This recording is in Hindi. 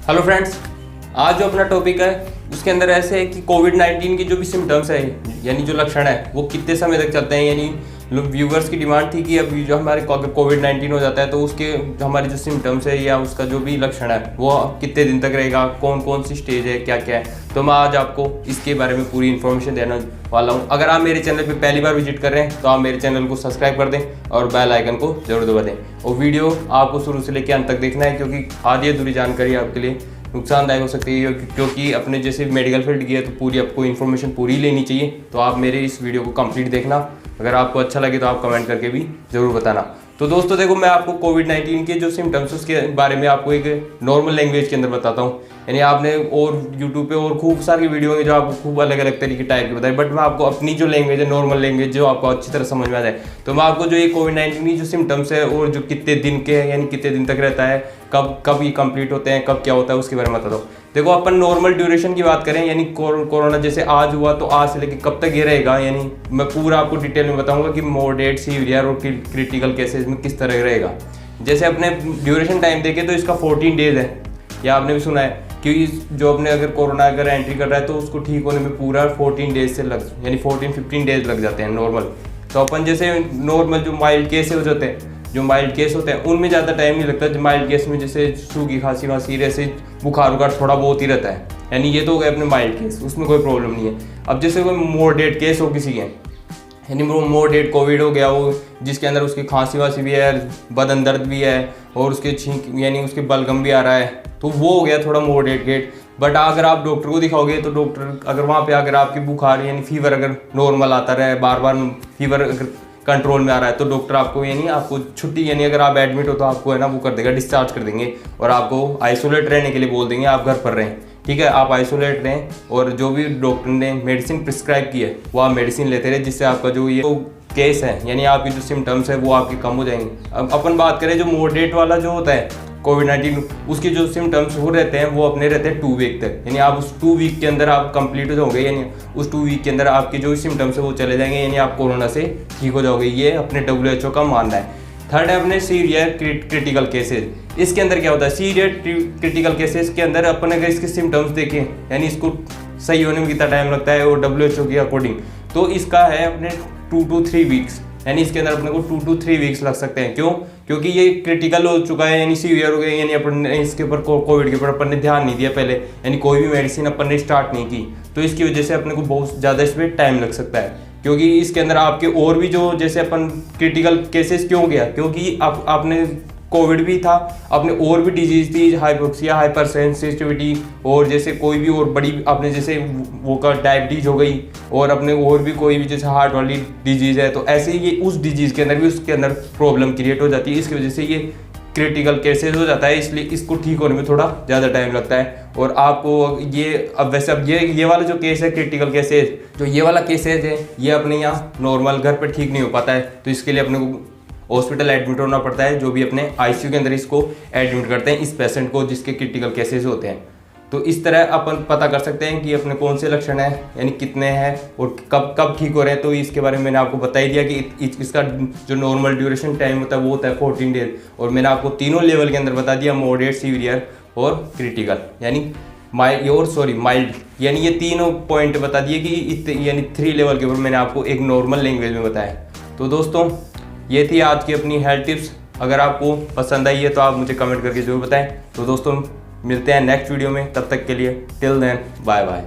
हेलो फ्रेंड्स, आज जो अपना टॉपिक है उसके अंदर ऐसे है कि कोविड-19 की जो भी सिम्टम्स है यानी जो लक्षण है वो कितने समय तक चलते हैं। यानी व्यूवर्स की डिमांड थी कि अभी जो हमारे अगर कोविड-19 हो जाता है तो उसके जो हमारे जो सिम्टम्स है या उसका जो भी लक्षण है वो कितने दिन तक रहेगा, कौन कौन सी स्टेज है, क्या क्या है। तो मैं आज आपको इसके बारे में पूरी इन्फॉर्मेशन देने वाला हूँ। अगर आप मेरे चैनल पर पहली बार विजिट कर रहे हैं तो आप मेरे चैनल को सब्सक्राइब कर दें और बेल आइकन को जरूर दबा दें। और वीडियो आपको शुरू से लेकर अंत तक देखना है, क्योंकि आधी अधूरी जानकारी आपके लिए नुकसानदायक हो सकती है। क्योंकि अपने जैसे मेडिकल फील्ड की है तो पूरी आपको इन्फॉर्मेशन पूरी लेनी चाहिए। तो आप मेरे इस वीडियो को कंप्लीट देखना। अगर आपको अच्छा लगे तो आप कमेंट करके भी ज़रूर बताना। तो दोस्तों देखो, मैं आपको कोविड-19 के जो सिम्टम्स उसके बारे में आपको एक नॉर्मल लैंग्वेज के अंदर बताता हूँ। यानी आपने और यूट्यूब पे और खूब सारी वीडियो है जो आपको खूब अलग अलग तरीके टाइप की बताए, बट मैं आपको अपनी जो लैंग्वेज है, नॉर्मल लैंग्वेज जो आपको अच्छी तरह समझ में आ जाए, तो मैं आपको जो ये कोविड-19 की जो सिम्टम्स है और जो कितने दिन के हैं यानी कितने दिन तक रहता है, कब ये कंप्लीट होते हैं, कब क्या होता है, उसके बारे में बताता हूँ। देखो, अपन नॉर्मल ड्यूरेशन की बात करें यानी कोरोना जैसे आज हुआ तो आज से लेकर कब तक ये रहेगा, यानी मैं पूरा आपको डिटेल में बताऊंगा कि मॉडरेट, सीवियर और क्रिटिकल केसेस में किस तरह रहेगा। जैसे अपने ड्यूरेशन टाइम देखें तो इसका 14 डेज है। या आपने भी सुना है कि जो अपने अगर कोरोना अगर एंट्री कर रहा है तो उसको ठीक होने में पूरा 14 डेज से यानी 14-15 डेज लग जाते हैं नॉर्मल। तो अपन जैसे नॉर्मल जो माइल्ड केस हो जाते हैं, जो माइल्ड केस होते हैं उनमें ज़्यादा टाइम नहीं लगता। जो माइल्ड केस में जैसे सूखी खांसी वांसी ऐसे बुखार उखार थोड़ा बहुत ही रहता है, यानी ये तो हो गए अपने माइल्ड केस, उसमें कोई प्रॉब्लम नहीं है। अब जैसे कोई मॉडरेट केस हो किसी के, यानी वो मॉडरेट कोविड हो गया, वो जिसके अंदर उसकी खांसी वांसी भी है, बदन दर्द भी है और उसके छींक यानी उसके बलगम भी आ रहा है, तो वो हो गया थोड़ा मॉडरेट गेट। बट अगर आप डॉक्टर को दिखाओगे तो डॉक्टर अगर वहाँ पे अगर आपकी बुखार यानी फीवर अगर नॉर्मल आता रहे, बार बार फीवर अगर कंट्रोल में आ रहा है, तो डॉक्टर आपको यानी आपको छुट्टी यानी अगर आप एडमिट हो तो आपको है ना वो कर देगा, डिस्चार्ज कर देंगे और आपको आइसोलेट रहने के लिए बोल देंगे, आप घर पर रहें। ठीक है, आप आइसोलेट रहें और जो भी डॉक्टर ने मेडिसिन प्रिस्क्राइब की है वो आप मेडिसिन लेते रहे, जिससे आपका जो ये केस है यानी आपकी जो सिम्टम्स है वो आपके कम हो जाएंगे। अब अपन बात करें जो मॉडरेट वाला जो होता है कोविड-19, उसके जो सिम्टम्स वो रहते हैं वो अपने रहते हैं 2 वीक तक। यानी आप उस 2 वीक के अंदर आप कंप्लीट हो जाओगे, यानी उस 2 वीक के अंदर आपके जो सिम्टम्स है वो चले जाएंगे, यानी आप कोरोना से ठीक हो जाओगे। ये अपने WHO का मानना है। थर्ड है अपने सीवियर क्रिटिकल केसेज। इसके अंदर क्या होता है, सीवियर क्रिटिकल केसेस के अंदर अपन अगर इसके सिम्टम्स देखें यानी इसको सही होने में कितना टाइम लगता है और WHO के अकॉर्डिंग तो इसका है अपने 2 to 3 वीक्स। यानी इसके अंदर अपने को 2 to 3 वीक्स लग सकते हैं। क्यों? क्योंकि ये क्रिटिकल हो चुका है यानी सीवियर हो गया, यानी अपन ने इसके ऊपर कोविड के ऊपर अपन ने ध्यान नहीं दिया पहले, यानी कोई भी मेडिसिन अपन ने स्टार्ट नहीं की, तो इसकी वजह से अपने को बहुत ज़्यादा इस पर टाइम लग सकता है। क्योंकि इसके अंदर आपके और भी जो जैसे अपन क्रिटिकल केसेस क्यों गया, क्योंकि आपने कोविड भी था, अपने और भी डिजीज थी, हाइपोक्सिया, हाइपर सेंसिटिविटी और जैसे कोई भी और बड़ी आपने जैसे वो का डायबिटीज हो गई और अपने और भी कोई भी जैसे हार्ट वाली डिजीज़ है, तो ऐसे ही ये उस डिजीज़ के अंदर भी उसके अंदर प्रॉब्लम क्रिएट हो जाती है। इसकी वजह से ये क्रिटिकल केसेस हो जाता है, इसलिए इसको ठीक होने में थोड़ा ज़्यादा टाइम लगता है। और आपको ये अब वैसे अब ये वाला जो केस है क्रिटिकल केसेस, जो ये वाला केसेज है ये अपने यहाँ नॉर्मल घर पर ठीक नहीं हो पाता है, तो इसके लिए अपने को हॉस्पिटल एडमिट होना पड़ता है। जो भी अपने ICU के अंदर इसको एडमिट करते हैं इस पेशेंट को जिसके क्रिटिकल केसेस होते हैं। तो इस तरह अपन पता कर सकते हैं कि अपने कौन से लक्षण हैं यानी कितने हैं और कब ठीक हो रहे हैं। तो इसके बारे में मैंने आपको बता ही दिया कि इसका जो नॉर्मल ड्यूरेशन टाइम होता है वो होता है 14 डेज। और मैंने आपको तीनों लेवल के अंदर बता दिया, मॉडरेट, सीवियर और क्रिटिकल यानी माइल्ड, यानी ये तीनों पॉइंट बता दिए कि यानी 3 लेवल के ऊपर मैंने आपको एक नॉर्मल लैंग्वेज में बताया। तो दोस्तों ये थी आज की अपनी हेल्थ टिप्स। अगर आपको पसंद आई है तो आप मुझे कमेंट करके ज़रूर बताएं। तो दोस्तों मिलते हैं नेक्स्ट वीडियो में, तब तक के लिए टिल देन बाय बाय।